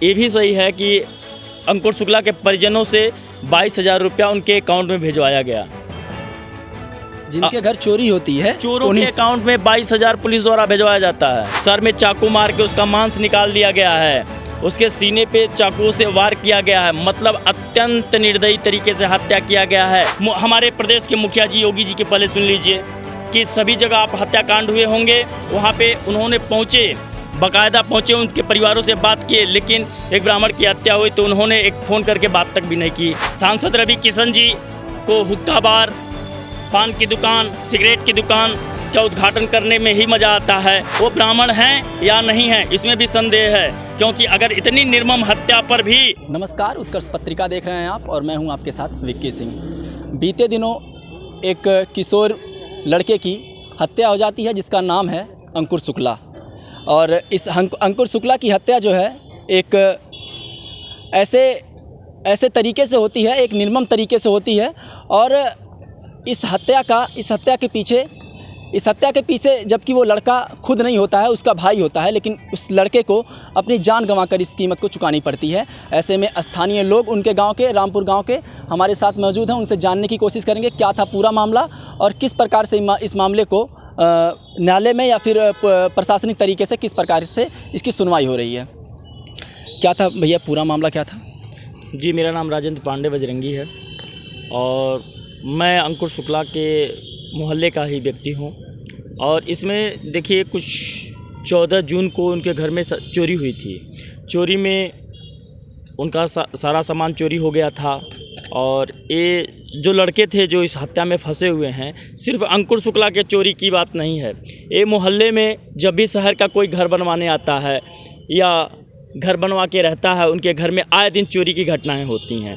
ये भी सही है कि अंकुर शुक्ला के परिजनों से 22,000 रुपया उनके अकाउंट में भिजवाया गया। जिनके घर चोरी होती है चोरों के अकाउंट में 22,000 पुलिस द्वारा भिजवाया जाता है। सर में चाकू मार के उसका मांस निकाल दिया गया है, उसके सीने पे चाकू से वार किया गया है, मतलब अत्यंत निर्दयी तरीके से हत्या किया गया है। हमारे प्रदेश के मुखिया जी योगी जी के पहले सुन लीजिए कि सभी जगह आप हत्याकांड हुए होंगे, वहाँ पे उन्होंने बाकायदा पहुँचे, उनके परिवारों से बात किए, लेकिन एक ब्राह्मण की हत्या हुई तो उन्होंने एक फ़ोन करके बात तक भी नहीं की। सांसद रवि किशन जी को हुक्का बार, पान की दुकान, सिगरेट की दुकान का उद्घाटन करने में ही मज़ा आता है। वो ब्राह्मण हैं या नहीं हैं, इसमें भी संदेह है, क्योंकि अगर इतनी निर्मम हत्या पर भी। नमस्कार, उत्कर्ष पत्रिका देख रहे हैं आप और मैं हूं आपके साथ विक्की सिंह। बीते दिनों एक किशोर लड़के की हत्या हो जाती है जिसका नाम है अंकुर शुक्ला, और इस अंकुर शुक्ला की हत्या जो है एक ऐसे तरीके से होती है, एक निर्मम तरीके से होती है। और इस हत्या के पीछे जबकि वो लड़का खुद नहीं होता है, उसका भाई होता है, लेकिन उस लड़के को अपनी जान गंवाकर इस कीमत को चुकानी पड़ती है। ऐसे में स्थानीय लोग उनके गांव के, रामपुर गांव के हमारे साथ मौजूद हैं, उनसे जानने की कोशिश करेंगे क्या था पूरा मामला और किस प्रकार से इस मामले को न्यायालय में या फिर प्रशासनिक तरीके से किस प्रकार से इसकी सुनवाई हो रही है। क्या था भैया, पूरा मामला क्या था? जी, मेरा नाम राजेंद्र पांडे बजरंगी है और मैं अंकुर शुक्ला के मोहल्ले का ही व्यक्ति हूँ। और इसमें देखिए, कुछ 14 जून को उनके घर में चोरी हुई थी। चोरी में उनका सारा सामान चोरी हो गया था। और ये जो लड़के थे जो इस हत्या में फंसे हुए हैं, सिर्फ अंकुर शुक्ला के चोरी की बात नहीं है। ये मोहल्ले में जब भी शहर का कोई घर बनवाने आता है या घर बनवा के रहता है, उनके घर में आए दिन चोरी की घटनाएं होती हैं।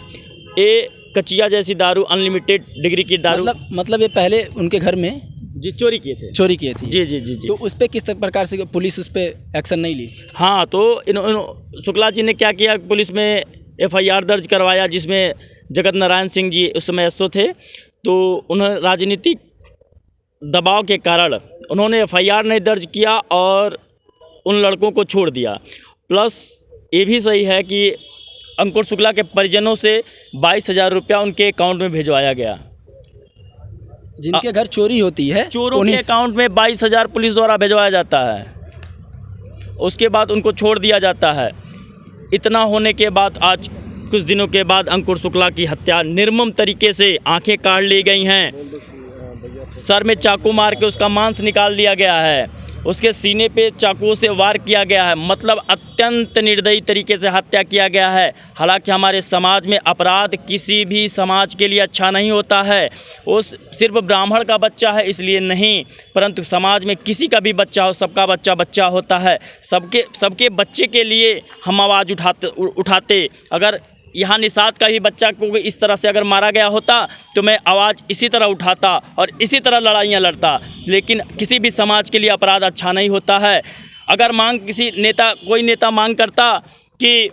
ये कचिया जैसी दारू, अनलिमिटेड डिग्री की दारू, मतलब ये पहले उनके घर में जी चोरी किए थे। जी जी जी जी। तो उस पर किस प्रकार से पुलिस उस पर एक्शन नहीं ली? हाँ, तो शुक्ला जी ने क्या किया, पुलिस में FIR दर्ज करवाया, जिसमें जगत नारायण सिंह जी उस समय SO थे। तो उन्हें राजनीतिक दबाव के कारण उन्होंने FIR नहीं दर्ज किया और उन लड़कों को छोड़ दिया। प्लस ये भी सही है कि अंकुर शुक्ला के परिजनों से 22,000 रुपया उनके अकाउंट में भिजवाया गया। जिनके घर चोरी होती है चोरों के अकाउंट में 22,000 पुलिस द्वारा भिजवाया जाता है, उसके बाद उनको छोड़ दिया जाता है। इतना होने के बाद आज कुछ दिनों के बाद अंकुर शुक्ला की हत्या निर्मम तरीके से, आंखें काट ली गई हैं, सर में चाकू मार के उसका मांस निकाल दिया गया है, उसके सीने पे चाकू से वार किया गया है, मतलब अत्यंत निर्दयी तरीके से हत्या किया गया है। हालांकि हमारे समाज में अपराध किसी भी समाज के लिए अच्छा नहीं होता है। वो सिर्फ ब्राह्मण का बच्चा है इसलिए नहीं, परंतु समाज में किसी का भी बच्चा हो, सबका बच्चा बच्चा होता है। सबके बच्चे के लिए हम आवाज़ उठाते। अगर यहाँ निषाद का ही बच्चा को इस तरह से अगर मारा गया होता तो मैं आवाज़ इसी तरह उठाता और इसी तरह लड़ाइयाँ लड़ता। लेकिन किसी भी समाज के लिए अपराध अच्छा नहीं होता है। अगर कोई नेता मांग करता कि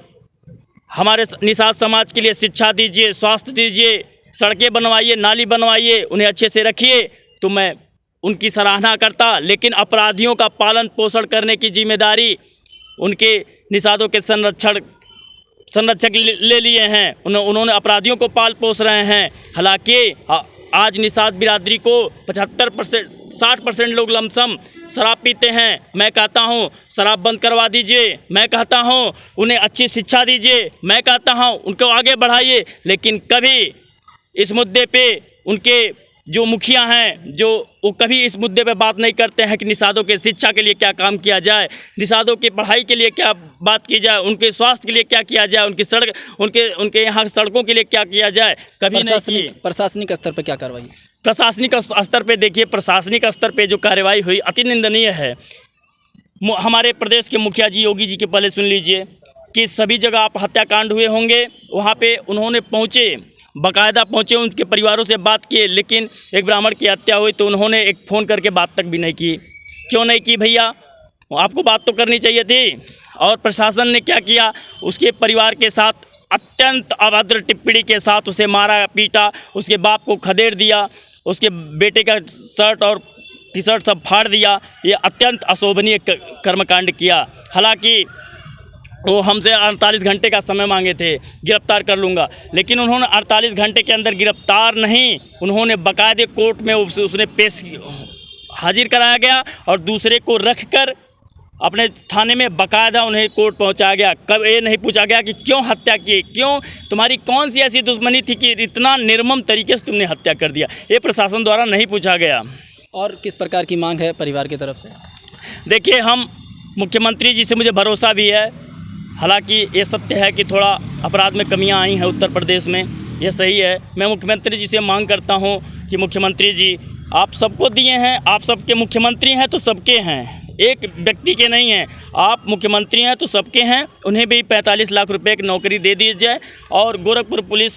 हमारे निषाद समाज के लिए शिक्षा दीजिए, स्वास्थ्य दीजिए, सड़कें बनवाइए, नाली बनवाइए, उन्हें अच्छे से रखिए, तो मैं उनकी सराहना करता। लेकिन अपराधियों का पालन पोषण करने की जिम्मेदारी उनके निषादों के संरक्षक ले लिए हैं। उन्होंने अपराधियों को पाल पोस रहे हैं। हालांकि आज निषाद बिरादरी को 75% 60% लोग लमसम शराब पीते हैं। मैं कहता हूं शराब बंद करवा दीजिए, मैं कहता हूं उन्हें अच्छी शिक्षा दीजिए, मैं कहता हूं उनको आगे बढ़ाइए। लेकिन कभी इस मुद्दे पे उनके जो मुखिया हैं वो कभी इस मुद्दे पे बात नहीं करते हैं कि निषादों के शिक्षा के लिए क्या काम किया जाए, निषादों की पढ़ाई के लिए क्या बात की जाए, उनके स्वास्थ्य के लिए क्या किया जाए, उनके यहाँ सड़कों के लिए क्या किया जाए, कभी नहीं। प्रशासनिक स्तर पर क्या कार्रवाई? प्रशासनिक स्तर पे देखिए, प्रशासनिक स्तर पे जो कार्रवाई हुई अति निंदनीय है। हमारे प्रदेश के मुखिया जी योगी जी के पहले सुन लीजिए कि सभी जगह आप हत्याकांड हुए होंगे, वहाँ पे उन्होंने बाकायदा पहुँचे, उनके परिवारों से बात किए, लेकिन एक ब्राह्मण की हत्या हुई तो उन्होंने एक फ़ोन करके बात तक भी नहीं की। क्यों नहीं की भैया? आपको बात तो करनी चाहिए थी। और प्रशासन ने क्या किया, उसके परिवार के साथ अत्यंत अभद्र टिप्पणी के साथ उसे मारा पीटा, उसके बाप को खदेड़ दिया, उसके बेटे का शर्ट और टी-शर्ट सब फाड़ दिया। ये अत्यंत अशोभनीय कर्मकांड किया। हालांकि वो हमसे 48 घंटे का समय मांगे थे, गिरफ्तार कर लूँगा, लेकिन उन्होंने 48 घंटे के अंदर गिरफ्तार नहीं, उन्होंने बाकायदे कोर्ट में उसने पेश हाजिर कराया गया और दूसरे को रखकर अपने थाने में बाकायदा उन्हें कोर्ट पहुंचाया गया। कब ये नहीं पूछा गया कि क्यों हत्या की, क्यों तुम्हारी कौन सी ऐसी दुश्मनी थी कि इतना निर्मम तरीके से तुमने हत्या कर दिया, ये प्रशासन द्वारा नहीं पूछा गया। और किस प्रकार की मांग है परिवार की तरफ से? देखिए, हम मुख्यमंत्री जी से मुझे भरोसा भी है, हालांकि ये सत्य है कि थोड़ा अपराध में कमियां आई हैं उत्तर प्रदेश में, ये सही है। मैं मुख्यमंत्री जी से मांग करता हूं कि मुख्यमंत्री जी, आप सबको दिए हैं, आप सबके मुख्यमंत्री हैं तो सबके हैं, एक व्यक्ति के नहीं हैं। आप मुख्यमंत्री हैं तो सबके हैं, उन्हें भी 45 लाख रुपए की नौकरी दे दी जाए। और गोरखपुर पुलिस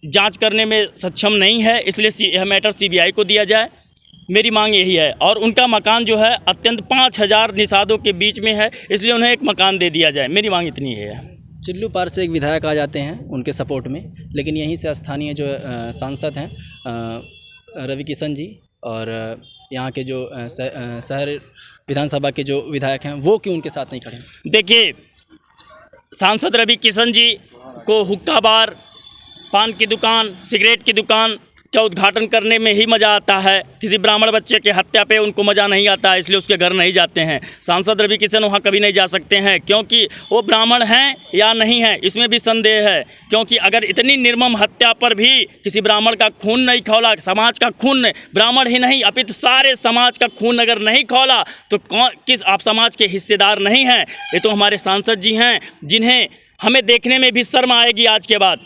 जांच करने में सक्षम नहीं है, इसलिए यह मैटर CBI को दिया जाए, मेरी मांग यही है। और उनका मकान जो है अत्यंत 5000 निषादों के बीच में है, इसलिए उन्हें एक मकान दे दिया जाए, मेरी मांग इतनी है। चिल्लू पार से एक विधायक आ जाते हैं उनके सपोर्ट में, लेकिन यहीं से स्थानीय जो सांसद हैं रवि किशन जी और यहाँ के जो शहर विधानसभा के जो विधायक हैं, वो क्यों उनके साथ नहीं खड़े? देखिए, सांसद रवि किशन जी को हुक्का बार, पान की दुकान, सिगरेट की दुकान का उद्घाटन करने में ही मज़ा आता है, किसी ब्राह्मण बच्चे के हत्या पे उनको मज़ा नहीं आता है, इसलिए उसके घर नहीं जाते हैं। सांसद रवि किशन वहाँ कभी नहीं जा सकते हैं, क्योंकि वो ब्राह्मण हैं या नहीं हैं इसमें भी संदेह है। क्योंकि अगर इतनी निर्मम हत्या पर भी किसी ब्राह्मण का खून नहीं खौला, समाज का खून, ब्राह्मण ही नहीं अपितु सारे समाज का खून अगर नहीं खौला, तो किस आप समाज के हिस्सेदार नहीं हैं? ये तो हमारे सांसद जी हैं, जिन्हें हमें देखने में भी शर्म आएगी आज के बाद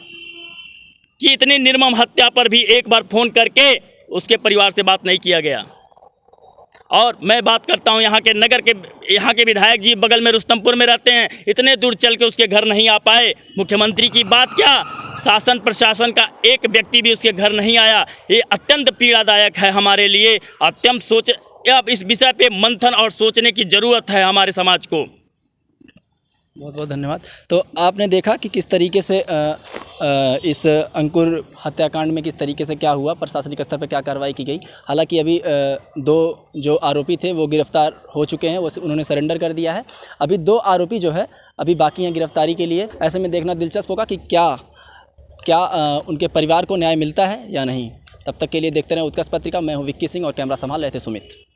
कि इतनी निर्मम हत्या पर भी एक बार फ़ोन करके उसके परिवार से बात नहीं किया गया। और मैं बात करता हूं यहाँ के विधायक जी बगल में रुस्तमपुर में रहते हैं, इतने दूर चल के उसके घर नहीं आ पाए। मुख्यमंत्री की बात क्या, शासन प्रशासन का एक व्यक्ति भी उसके घर नहीं आया। ये अत्यंत पीड़ादायक है हमारे लिए। अत्यंत अब इस विषय पे मंथन और सोचने की ज़रूरत है हमारे समाज को। बहुत बहुत धन्यवाद। तो आपने देखा कि किस तरीके से इस अंकुर हत्याकांड में किस तरीके से क्या हुआ, प्रशासनिक स्तर पर क्या कार्रवाई की गई। हालांकि अभी 2 जो आरोपी थे वो गिरफ्तार हो चुके हैं, वो उन्होंने सरेंडर कर दिया है। अभी 2 आरोपी जो है अभी बाकी हैं गिरफ्तारी के लिए। ऐसे में देखना दिलचस्प होगा कि क्या उनके परिवार को न्याय मिलता है या नहीं। तब तक के लिए देखते रहें उत्कर्ष पत्रिका। मैं हूँ विक्की सिंह और कैमरा संभाल रहे थे सुमित।